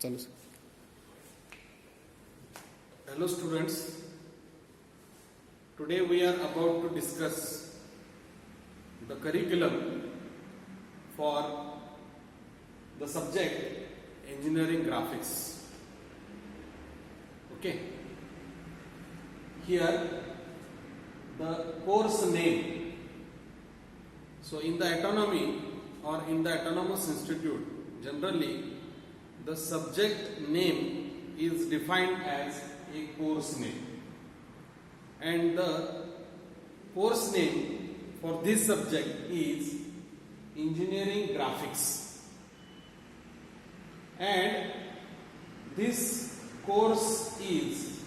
चलो sir. Hello students, today we are about to discuss the curriculum for the subject engineering graphics. Okay, here the course name. So in the autonomy or in the autonomous institute, generally the subject name is defined as a course name, and the course name for this subject is engineering graphics, and this course is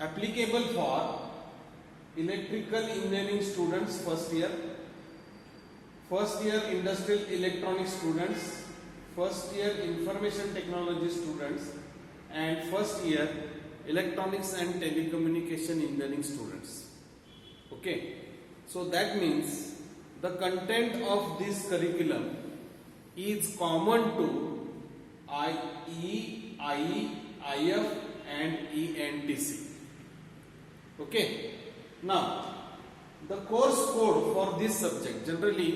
applicable for electrical engineering students first year industrial electronics students, first year information technology students, and first year electronics and telecommunication engineering students. Okay, so that means the content of this curriculum is common to IE, IE, IF and ENTC. Okay, now the course code for this subject, generally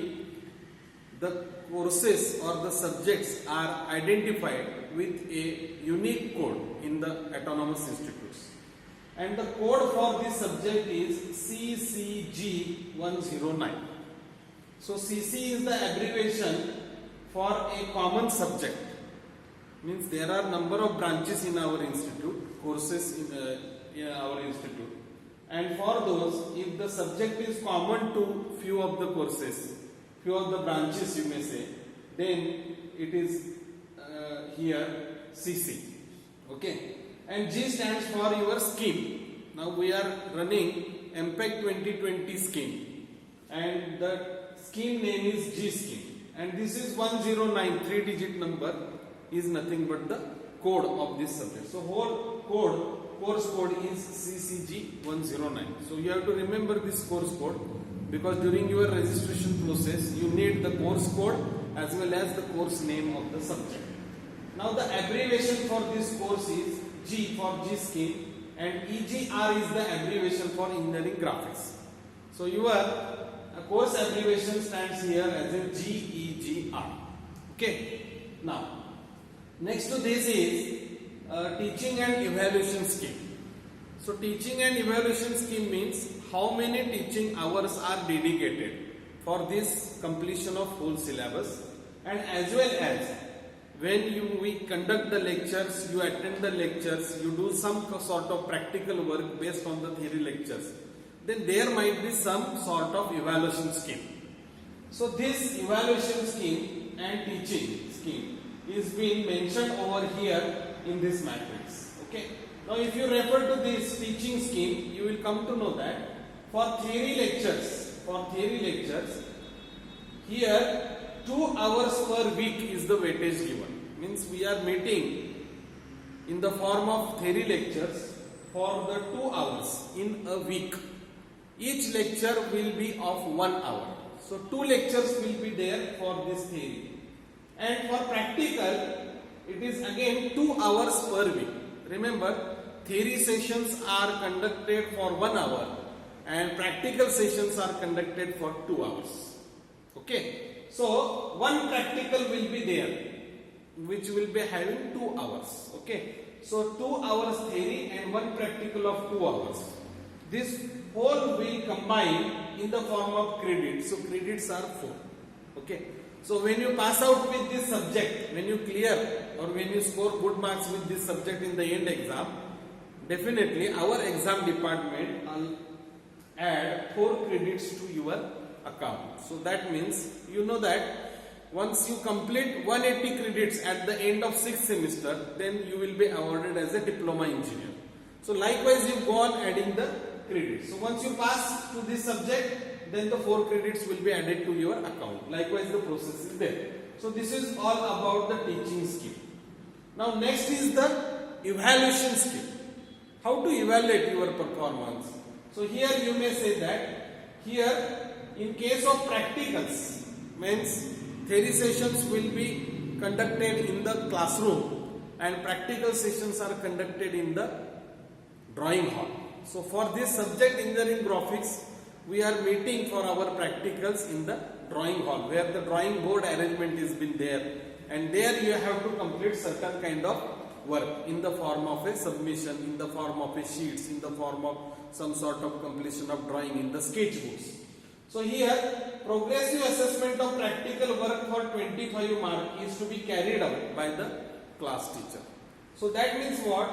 the courses or the subjects are identified with a unique code in the autonomous institutes, and the code for this subject is CCG 109. So CC is the abbreviation for a common subject, means there are number of branches in our institute, courses in our institute, and for those, if the subject is common to few of the courses, few of the branches you may say, then it is here CC. Okay, and G stands for your scheme. Now we are running MPEG 2020 scheme, and the scheme name is G scheme, and this is 109, 3-digit number is nothing but the code of this subject. So whole code, course code is CCG 109. So you have to remember this course code, because during your registration process you need the course code as well as the course name of the subject. Now the abbreviation for this course is G for G scheme, and EGR is the abbreviation for engineering graphics. So your course abbreviation stands here as a GEGR. Okay. Now next to this is teaching and evaluation scheme. So teaching and evaluation scheme means how many teaching hours are dedicated for this completion of whole syllabus, and as well as when we conduct the lectures, you attend the lectures, you do some sort of practical work based on the theory lectures, then there might be some sort of evaluation scheme. So this evaluation scheme and teaching scheme is being mentioned over here in this matrix. Okay. Now if you refer to this teaching scheme, you will come to know that for theory lectures, here 2 hours per week is the weightage given. Means we are meeting in the form of theory lectures for the 2 hours in a week. Each lecture will be of 1 hour. So 2 lectures will be there for this theory. And for practical, it is again 2 hours per week. Remember, theory sessions are conducted for 1 hour and practical sessions are conducted for 2 hours. Okay. So one practical will be there, which will be having 2 hours. Okay. So 2 hours theory and one practical of 2 hours. This whole will combine in the form of credits. So credits are 4. Okay. So when you pass out with this subject, when you clear or when you score good marks with this subject in the end exam, definitely our exam department will add 4 credits to your account. So that means you know that once you complete 180 credits at the end of 6th semester, then you will be awarded as a diploma engineer. So likewise you go on adding the credits. So once you pass to this subject, then the 4 credits will be added to your account. Likewise the process is there. So this is all about the teaching scheme. Now next is the evaluation scheme. How to evaluate your performance? So here you may say that here in case of practicals, means theory sessions will be conducted in the classroom and practical sessions are conducted in the drawing hall. So for this subject engineering graphics, we are meeting for our practicals in the drawing hall where the drawing board arrangement is been there, and there you have to complete certain kind of work in the form of a submission, in the form of a sheets, in the form of some sort of completion of drawing in the sketchbooks. So here progressive assessment of practical work for 25 mark is to be carried out by the class teacher. So that means what?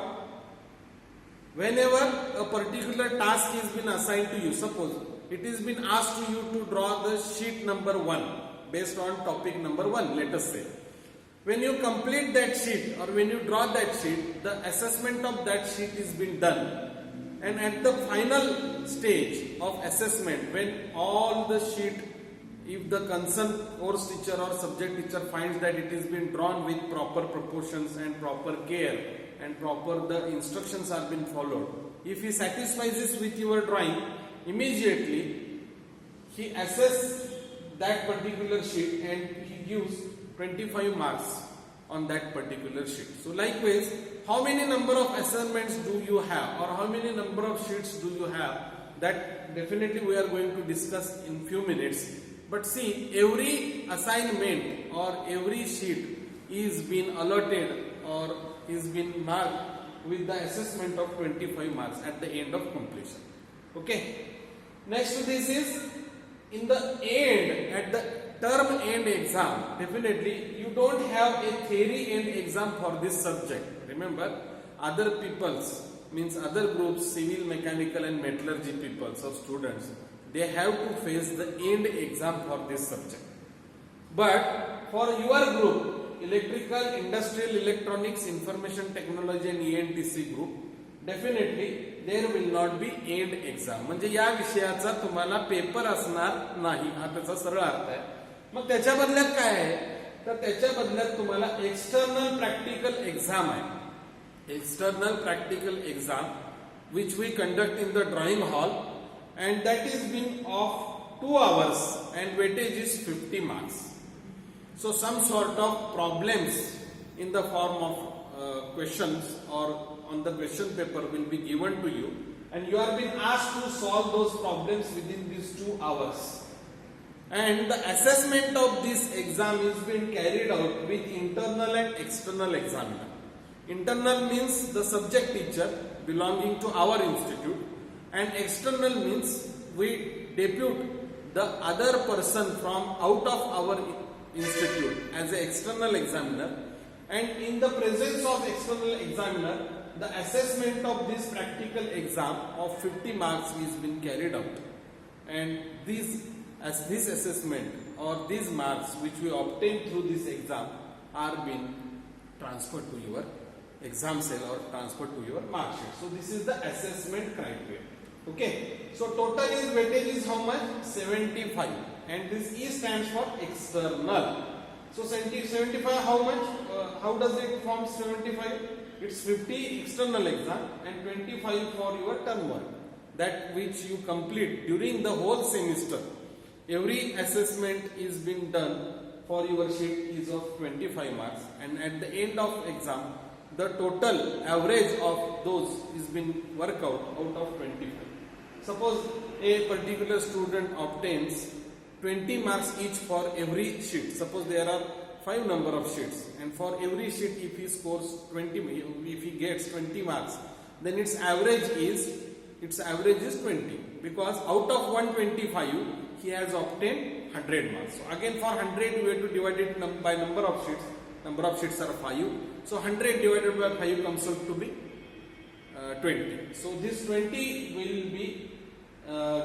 Whenever a particular task is been assigned to you, suppose it is been asked to you to draw the sheet number 1 based on topic number 1, let us say. When you complete that sheet or when you draw that sheet, the assessment of that sheet is been done. And at the final stage of assessment, when all the sheet, if the concerned course teacher or subject teacher finds that it is been drawn with proper proportions and proper care and proper the instructions are been followed, if he satisfies with your drawing, immediately he assesses that particular sheet and he gives 25 marks on that particular sheet. So likewise, how many number of assignments do you have or how many number of sheets do you have, that definitely we are going to discuss in few minutes. But see, every assignment or every sheet is been allotted or is been marked with the assessment of 25 marks at the end of completion. Okay. Next to this is in the end, at the term end exam, definitely you don't have a theory end exam for this subject. Remember, other peoples, means other groups, civil, mechanical and metallurgy peoples or students, they have to face the end exam for this subject. But for your group, electrical, industrial, electronics, information technology and ENTC group, definitely there will not be end exam. म्हणजे या विषयाचा तुम्हाला paper असणार नाही, हा त्याचा सरळ अर्थ आहे. मग त्याच्या बदल्यात काय आहे, तर त्याच्या बदल्यात तुम्हाला एक्सटर्नल प्रॅक्टिकल एक्झाम आहे. External practical exam which we conduct in the drawing hall, and that is being of 2 hours and weightage is 50 marks. So some sort of problems in the form of questions or on the question paper will be given to you, and you are being asked to solve those problems within these 2 hours. And the assessment of this exam is being carried out with internal and external examiner. Internal means the subject teacher belonging to our institute, and external means we depute the other person from out of our institute as an external examiner, and in the presence of external examiner, the assessment of this practical exam of 50 marks is being carried out, and this assessment or these marks which we obtain through this exam are being transferred to your exam cell or transferred to your mark sheet. So this is the assessment criteria. Okay, so total is weightage is how much? 75, and this E stands for external. So 75 how much? How does it form 75? It's 50 external exam and 25 for your term work, that which you complete during the whole semester. Every assessment is being done for your sheet is of 25 marks, and at the end of exam the total average of those is been worked out of 25. Suppose a particular student obtains 20 marks each for every sheet. Suppose there are 5 number of sheets, and for every sheet if he scores 20, if he gets 20 marks, then its average is 20, because out of 125 he has obtained 100 marks. So again for 100 we have to divide it by number of sheets. Number of sheets are 5. So 100 divided by 5 comes out to be 20. So this 20 will be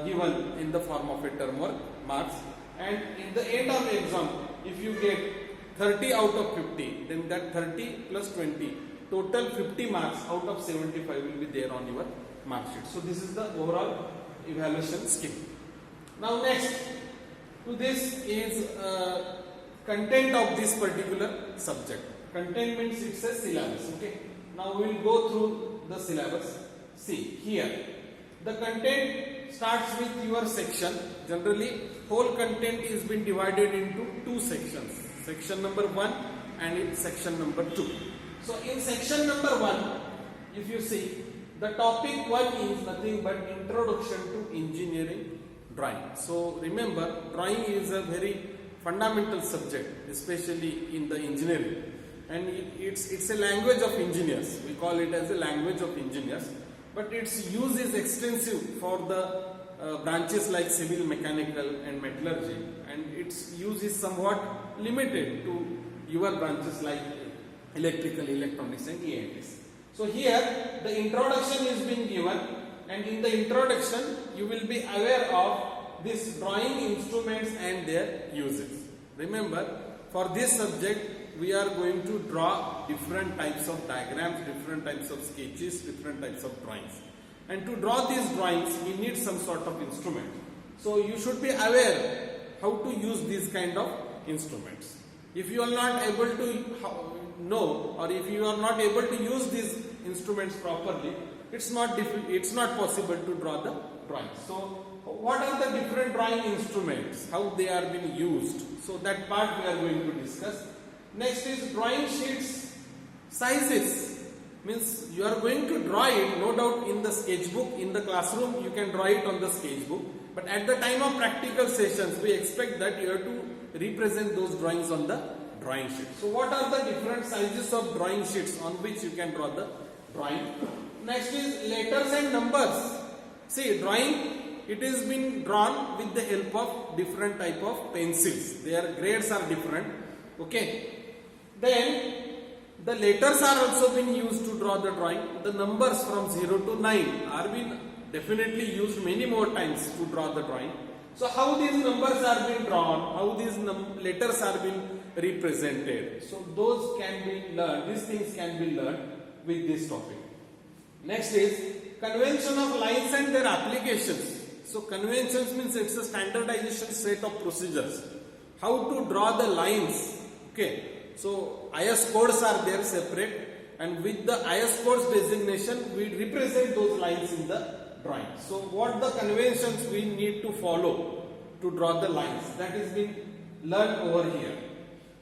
given in the form of a term work marks, and in the end of the exam if you get 30 out of 50, then that 30 plus 20, total 50 marks out of 75 will be there on your mark sheet. So this is the overall evaluation scheme. Now next to this is content of this particular subject. Content means it's a syllabus. Okay. Now we will go through the syllabus. See here, the content starts with your section. Generally, whole content is been divided into 2 sections. Section number 1 and in section number 2. So in section number 1, if you see, the topic 1 is nothing but introduction to engineering drawing. So remember, drawing is a very fundamental subject, especially in the engineering, and it's a language of engineers. We call it as a language of engineers, but its use is extensive for the branches like civil, mechanical and metallurgy, and its use is somewhat limited to your branches like electrical, electronics and E&S. So here the introduction is being given, and in the introduction you will be aware of these drawing instruments and their uses. Remember, for this subject we are going to draw different types of diagrams, different types of sketches, different types of drawings. And to draw these drawings, we need some sort of instrument. So you should be aware how to use these kind of instruments. If you are not able to know, or if you are not able to use these instruments properly, it's not possible to draw the drawing. So what are the different drawing instruments, how they are being used? So that part we are going to discuss. Next is drawing sheets sizes. Means you are going to draw it, no doubt, in the sketchbook. In the classroom you can draw it on the sketchbook, but at the time of practical sessions we expect that you have to represent those drawings on the drawing sheet. So what are the different sizes of drawing sheets on which you can draw the drawing? Next is letters and numbers. See, drawing, it is been drawn with the help of different type of pencils. Their grades are different. Okay. Then the letters are also been used to draw the drawing. The numbers from 0 to 9 are been definitely used many more times to draw the drawing. So how these numbers are being drawn, how these letters are being represented. So those can be learned, these things can be learned with this topic. Next is convention of lines and their applications. So conventions means it's a standardization set of procedures. How to draw the lines. Okay. So IS codes are there separate, and with the IS codes designation we represent those lines in the drawing. So what the conventions we need to follow to draw the lines, that is being learned over here.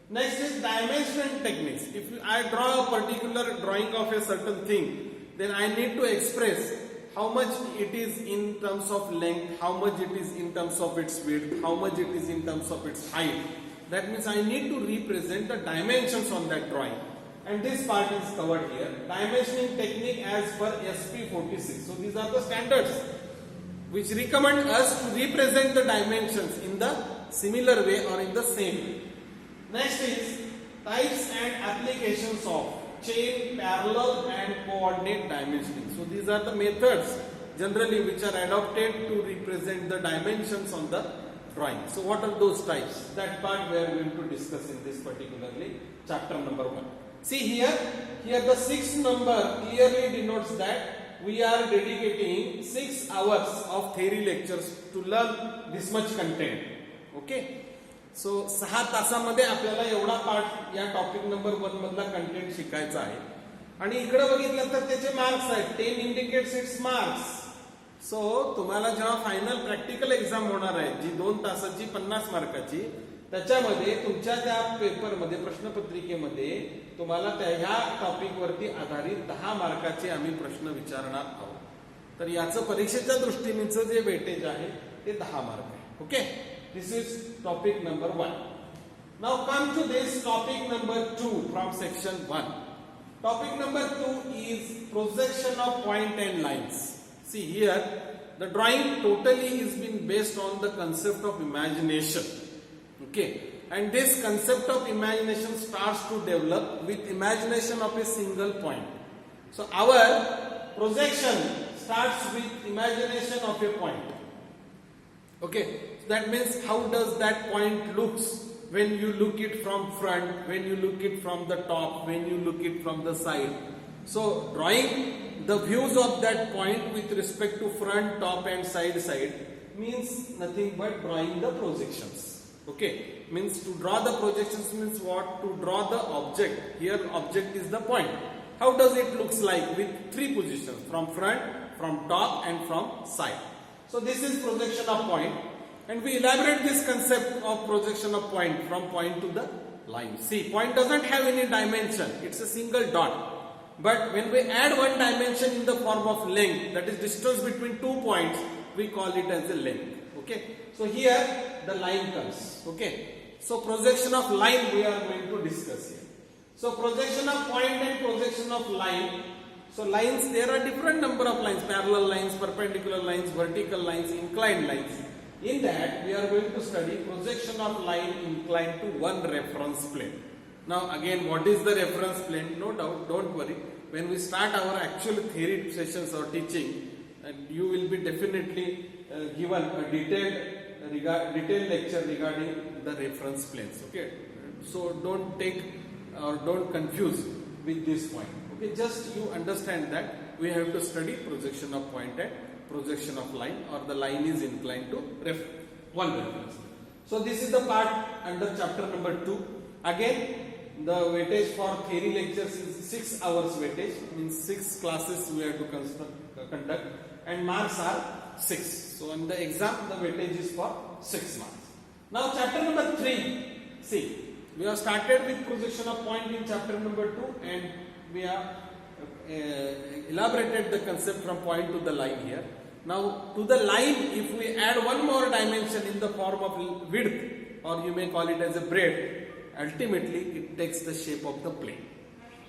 Next is dimension techniques. If I draw a particular drawing of a certain thing, then I need to express how much it is in terms of length, how much it is in terms of its width, how much it is in terms of its height. That means I need to represent the dimensions on that drawing, and this part is covered here. Dimensioning technique as per SP 46. So these are the standards which recommend us to represent the dimensions in the similar way or in the same way. Next is types and applications of chain, parallel and coordinate dimensioning. So these are the methods generally which are adopted to represent the dimensions on the drawing. So what are those types? That part we are going to discuss in this particularly chapter number 1. See here the 6th number clearly denotes that we are dedicating 6 hours of theory lectures to learn this much content. Okay. So 6 तासामध्ये आपल्याला एवढा part या topic number 1 मधला content शिकायचा आहे. आणि इकडे बघितलं तर त्याचे मार्क्स आहेत. 10 इंडिकेट्स इट्स मार्क्स. सो तुम्हाला जेव्हा फायनल प्रॅक्टिकल एक्झाम होणार आहे, जी 2 तासाची 50 मार्काची, त्याच्यामध्ये तुमच्या त्या पेपरमध्ये प्रश्नपत्रिकेमध्ये तुम्हाला ह्या टॉपिक वरती आधारित 10 मार्काचे आम्ही प्रश्न विचारणार आहोत. तर याचं परीक्षेच्या दृष्टीनेचं जे वेटेज आहे ते 10 मार्क आहे. Okay, this is topic number 1. Now come to this topic number 2 from section 1. Topic number 2 is projection of point and lines. See here, the drawing totally is been based on the concept of imagination. Okay, and this concept of imagination starts to develop with imagination of a single point. So our projection starts with imagination of a point. Okay, so that means how does that point looks when you look it from front, when you look it from the top, when you look it from the side. So drawing the views of that point with respect to front, top and side means nothing but drawing the projections. Okay, means to draw the projections means what? To draw the object. Here object is the point. How does it looks like with 3 positions, from front, from top and from side. So this is projection of point, and we elaborate this concept of projection of point from point to the line. See, point doesn't have any dimension, it's a single dot. But when we add one dimension in the form of length, that is distance between 2 points, we call it as a length. Okay. So here the line comes. Okay. So projection of line we are going to discuss here. So projection of point and projection of line. So lines, there are different number of lines, parallel lines, perpendicular lines, vertical lines, inclined lines. In that we are going to study projection of line inclined to one reference plane. Now again, what is the reference plane? No doubt, don't worry. When we start our actual theory sessions or teaching, you will be definitely given a detailed lecture regarding the reference planes. Okay, so don't take or don't confuse with this point. Okay, just you understand that we have to study projection of point and projection of line, or the line is inclined to one reference. So this is the part under chapter number 2. Again, the weightage for theory lectures is 6 hours weightage, means 6 classes we have to conduct, and marks are 6. So in the exam the weightage is for 6 marks. Now chapter number 3, see, we have started with projection of point in chapter number 2, and we have elaborated the concept from point to the line here. Now to the line, if we add one more dimension in the form of width, or you may call it as a breadth, ultimately it takes the shape of the plane.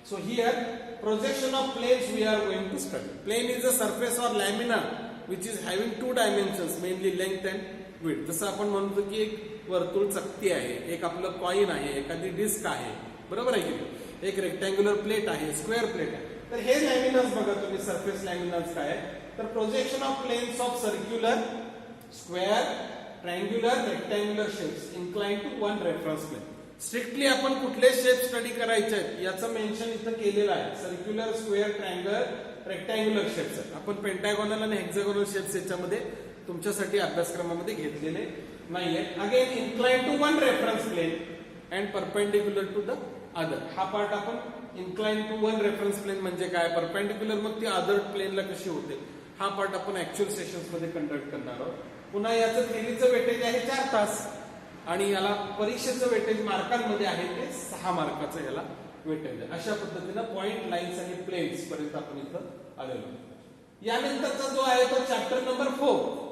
So here projection of planes we are going to study. Plane is a surface or lamina which is having 2 dimensions, mainly length and width. जसं आपण म्हणतो की एक वर्तुळ चकती आहे, एक आपलं कॉइन आहे, एखादी डिस्क आहे, बरोबर आहे की एक रेक्टँग्युलर प्लेट आहे, स्क्वेअर प्लेट आहे. तर हे लॅमिनास बघा तुम्ही, सरफेस लॅमिनास काय आहे, तर projection of planes of circular, square, triangular, rectangular shapes inclined to one reference plane. Strictly आपण कुठले शेप स्टडी करायचे आहेत याचं मेन्शन इथं केलेलं आहे. Circular, square, triangle, rectangular shapes आहेत. आपण पेंटागोनल आणि हेक्सागोनल शेप्स याच्यामध्ये तुमच्यासाठी अभ्यासक्रमामध्ये घेतलेले नाहीये. Again inclined to one reference plane and perpendicular to the other. हा पार्ट आपण inclined to one reference plane म्हणजे काय, परपेंडिक्युलर मग ती अदर प्लेनला कशी होते, हा पार्ट आपण ऍक्च्युअल सेशन्स मध्ये कंडक्ट करणार आहोत. पुन्हा याचं थेरीचं वेटेज आहे 4 तास, आणि याला परीक्षेचं वेटेज मार्कांमध्ये आहे ते 6 मार्काचं याला वेटेज आहे. अशा पद्धतीनं पॉइंट, लाईन्स आणि प्लेन्स पर्यंत आपण इथं आलेलो. यानंतरचा जो आहे तो चॅप्टर नंबर 4.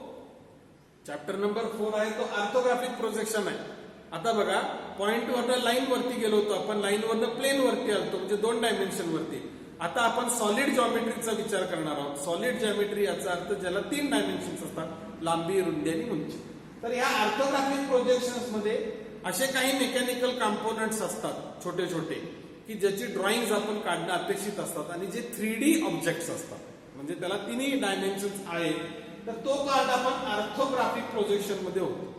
चॅप्टर नंबर 4 आहे तो ऑर्थोग्राफिक प्रोजेक्शन आहे. आता बघा, पॉइंट वरनं लाईन वरती गेलो होतो आपण, लाईन वरनं प्लेन वरती आलतो, म्हणजे 2 डायमेन्शन वरती. आता आपण सॉलिड जॉमेट्रीचा विचार करणार आहोत. सॉलिड जॉमेट्री याचा अर्थ ज्याला 3 डायमेन्शन्स असतात, लांबी, रुंदी आणि उंची. तर या ऑर्थोग्राफिक प्रोजेक्शन्स मध्ये असे काही मेकॅनिकल कंपोनेंट्स असतात छोटे छोटे, की ज्याची ड्रॉइंग्स आपण काढणं अपेक्षित असतात, आणि जे 3D ऑब्जेक्ट्स असतात, म्हणजे त्याला 3 डायमेन्शन्स आहेत, तर तो पार्ट आपण ऑर्थोग्राफिक प्रोजेक्शन मध्ये होतो.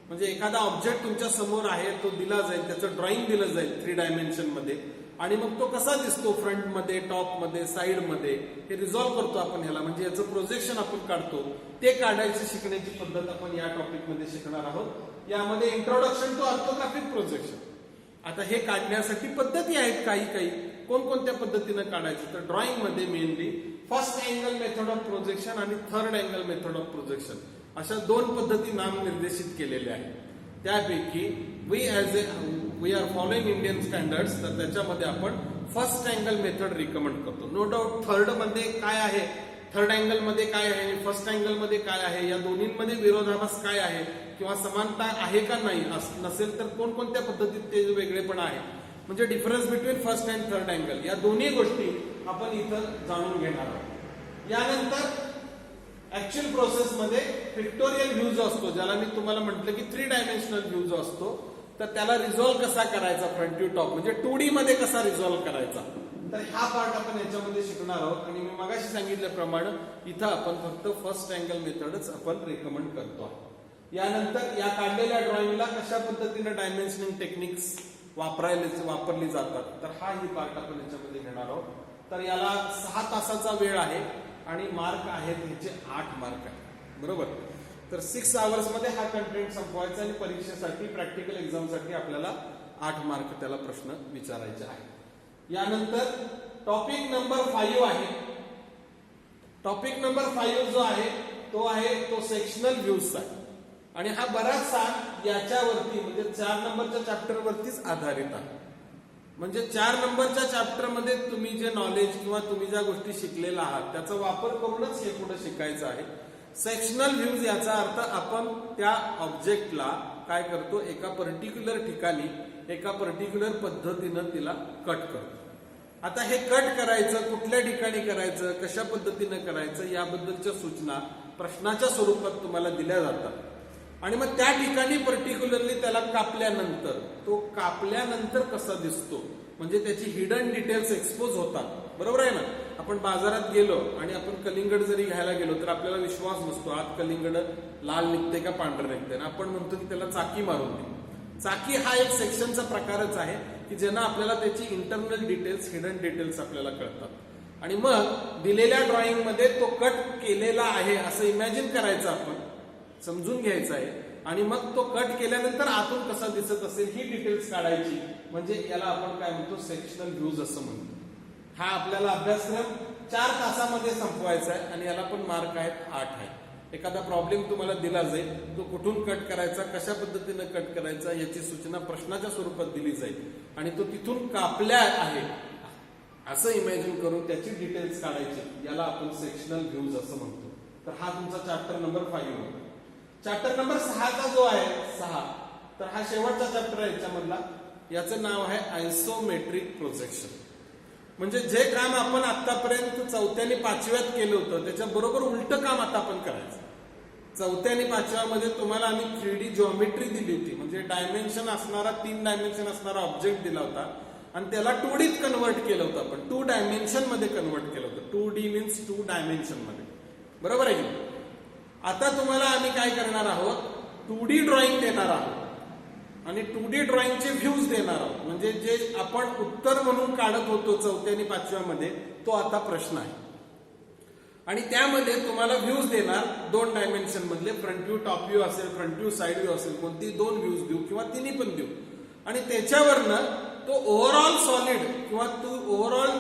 म्हणजे एखादा ऑब्जेक्ट तुमच्या समोर आहे, तो दिला जाईल, त्याचं ड्रॉइंग दिलं जाईल 3 डायमेन्शन मध्ये, आणि मग तो कसा दिसतो फ्रंट मध्ये, टॉप मध्ये, साइड मध्ये, हे रिझॉल्व्ह करतो आपण ह्याला, म्हणजे याचं प्रोजेक्शन आपण काढतो. ते काढायची शिकण्याची पद्धत आपण या टॉपिक मध्ये शिकणार आहोत. यामध्ये इंट्रोडक्शन टू ऑर्थोग्राफिक प्रोजेक्शन. आता हे काढण्यासाठी पद्धती आहेत काही काही. कोणकोणत्या पद्धतीनं काढायचं, तर ड्रॉइंग मध्ये mainly first angle method of projection आणि third angle method of projection अशा 2 पद्धती नाम निर्देशित केलेल्या आहेत. त्यापैकी we are following Indian standards, तर त्याच्यामध्ये आपण फर्स्ट अँगल मेथड रिकमेंड करतो. नो डाऊट थर्ड मध्ये काय आहे, थर्ड अँगल मध्ये काय आहे, फर्स्ट अँगल मध्ये काय आहे, या दोन्हींमध्ये विरोधाभास काय आहे किंवा समानता आहे का नाही, नसेल तर कोणकोणत्या पद्धतीत ते वेगळेपण आहे, म्हणजे difference between first and third angle, या दोन्ही गोष्टी आपण इथं जाणून घेणार आहोत. यानंतर ऍक्च्युअल प्रोसेस मध्ये पिक्टोरियल व्ह्यू जो असतो, ज्याला मी तुम्हाला म्हटलं की 3 डायमेन्शनल व्ह्यू जो असतो, तर त्याला रिझॉल्व्ह कसा करायचा फ्रंट टू टॉप, म्हणजे 2D मध्ये कसा रिझॉल्व्ह करायचा, तर हा पार्ट आपण याच्यामध्ये शिकणार आहोत. आणि मी मगाशी सांगितल्याप्रमाणे इथं आपण फक्त फर्स्ट अँगल मेथडच आपण रेकमेंड करतो. यानंतर या काढलेल्या ड्रॉइंगला कशा पद्धतीने डायमेन्शनिंग टेक्निक्स वापरली जातात, तर हा ही पार्ट आपण याच्यामध्ये घेणार आहोत. तर याला 6 तासाचा वेळ आहे आणि मार्क आहेत ह्याचे 8 मार्क आहेत, बरोबर. तर 6 आवर्स मध्ये हा कंटेंट संपवायचा, आणि परीक्षेसाठी, प्रॅक्टिकल एक्झामसाठी आपल्याला 8 मार्क त्याला प्रश्न विचारायचे आहेत. यानंतर टॉपिक नंबर 5 आहे. टॉपिक नंबर 5 जो आहे तो सेक्शनल व्ह्यूज आहे. आणि हा बराचसा याच्यावरती म्हणजे 4 नंबरच्या चॅप्टर वरतीच आधारित आहे. म्हणजे 4 नंबरच्या चॅप्टर मध्ये तुम्ही जे नॉलेज किंवा तुम्ही ज्या गोष्टी शिकलेला आहात त्याचा वापर करूनच हे पुढे शिकायचं आहे. सेक्शनल व्ह्यूज याचा अर्थ आपण त्या ऑब्जेक्टला काय करतो, एका पर्टिक्युलर ठिकाणी एका पर्टिक्युलर पद्धतीनं तिला कट करतो. आता हे कट करायचं कुठल्या ठिकाणी करायचं, कशा पद्धतीनं करायचं याबद्दलच्या सूचना प्रश्नाच्या स्वरूपात तुम्हाला दिल्या जातात. आणि मग त्या ठिकाणी पर्टिक्युलरली त्याला कापल्यानंतर तो कापल्यानंतर कसा दिसतो म्हणजे त्याची हिडन डिटेल्स एक्सपोज होतात. बरोबर आहे ना. आपण बाजारात गेलो आणि आपण कलिंगड जरी घ्यायला गेलो तर आपल्याला विश्वास नसतो आत कलिंगड लाल निघते का पांढरं निघते, आणि आपण म्हणतो की त्याला चाकी मारून दे. चाकी हा एक सेक्शनचा प्रकारच आहे की ज्यांना आपल्याला त्याची इंटरनल डिटेल्स हिडन डिटेल्स आपल्याला कळतात. आणि मग दिलेल्या ड्रॉइंग मध्ये तो कट केलेला आहे असं इमॅजिन करायचं, आपण समजून घ्यायचं आहे. आणि मग तो कट केल्यानंतर आतून कसा दिसत असेल ही डिटेल्स काढायची. म्हणजे याला आपण काय म्हणतो, सेक्शनल व्ह्यूज असं म्हणतो. हा आपल्याला अभ्यासक्रम 4 तासामध्ये संपवायचा आहे आणि याला पण मार्क आहेत 8 आहे. एखादा प्रॉब्लेम तुम्हाला दिला जाईल, तो कुठून कट करायचा, कशा पद्धतीने कट करायचा याची सूचना प्रश्नाच्या स्वरूपात दिली जाईल आणि तो तिथून कापल्या आहे असं इमॅजिन करून त्याची डिटेल्स काढायची. याला आपण सेक्शनल व्ह्यूज असं म्हणतो. तर हा तुमचा चॅप्टर नंबर 5 होता. चॅप्टर नंबर 6चा जो आहे 6, तर हा शेवटचा चॅप्टर आहे याच्यामधला. याचं नाव आहे आयसोमेट्रिक प्रोजेक्शन. म्हणजे जे काम आपण आतापर्यंत 4थी आणि 5वीत केलं होतं त्याच्या बरोबर उलटं काम आता आपण करायचं. 4थी आणि 5वीमध्ये तुम्हाला आम्ही 3D जॉमेट्री दिली होती, म्हणजे डायमेन्शन असणारा 3 डायमेन्शन असणारा ऑब्जेक्ट दिला होता आणि त्याला 2Dत कन्वर्ट केलं होतं. आपण 2 डायमेन्शन मध्ये कन्वर्ट केलं होतं. 2D मीन्स 2 डायमेन्शन मध्ये. बरोबर आहे की. आता तुम्हाला आम्ही काय करणार आहोत, 2D ड्रॉइंग देणार आहोत आणि 2D ड्रॉइंगचे व्ह्यूज देणार आहोत. म्हणजे जे आपण उत्तर म्हणून काढत होतो 4थी आणि 5वीमध्ये तो आता प्रश्न आहे. आणि त्यामध्ये तुम्हाला व्ह्यूज देणार 2 डायमेन्शन मधले. फ्रंट व्ह्यू, टॉप व्ह्यू असेल, फ्रंट व्ह्यू, साइड व्ह्यू असेल, कोणती 2 व्ह्यूज देऊ किंवा तिन्ही पण देऊ. आणि त्याच्यावरनं तो ओव्हरऑल सॉलिड किंवा तू ओव्हरऑल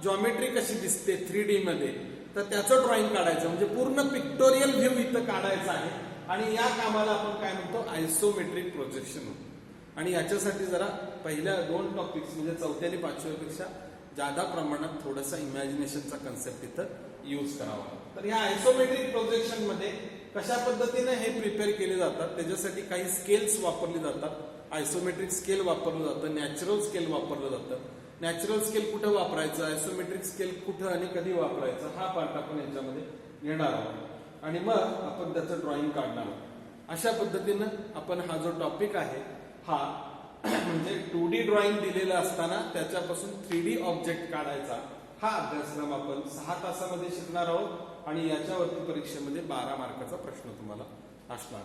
जॉमेट्री कशी दिसते 3D मध्ये तर त्याचं ड्रॉइंग काढायचं. म्हणजे पूर्ण पिक्टोरियल व्ह्यू इथं काढायचा आहे. आणि या कामाला आपण काय म्हणतो, आयसोमेट्रिक प्रोजेक्शन म्हणतो. आणि याच्यासाठी जरा पहिल्या 2 टॉपिक्स म्हणजे 4थी आणि 5वीपेक्षा जादा प्रमाणात थोडासा इमॅजिनेशनचा कन्सेप्ट इथं यूज करावा. तर या आयसोमेट्रिक प्रोजेक्शन मध्ये कशा पद्धतीने हे प्रिपेअर केले जातात त्याच्यासाठी काही स्केल्स वापरले जातात. आयसोमेट्रिक स्केल वापरलं जातं, नॅचरल स्केल वापरलं जातं. नॅचरल स्केल कुठं वापरायचं, आयसोमेट्रिक स्केल कुठं आणि कधी वापरायचं हा पार्ट आपण याच्यामध्ये घेणार आहोत. आणि मग आपण त्याचं ड्रॉइंग काढणार आहोत. अशा पद्धतीनं आपण हा जो टॉपिक आहे हा म्हणजे 2D ड्रॉइंग दिलेला असताना त्याच्यापासून 3D ऑब्जेक्ट काढायचा हा अभ्यासक्रम आपण 6 तासामध्ये शिकणार आहोत. आणि याच्यावरती परीक्षेमध्ये 12 मार्काचा प्रश्न तुम्हाला असणार.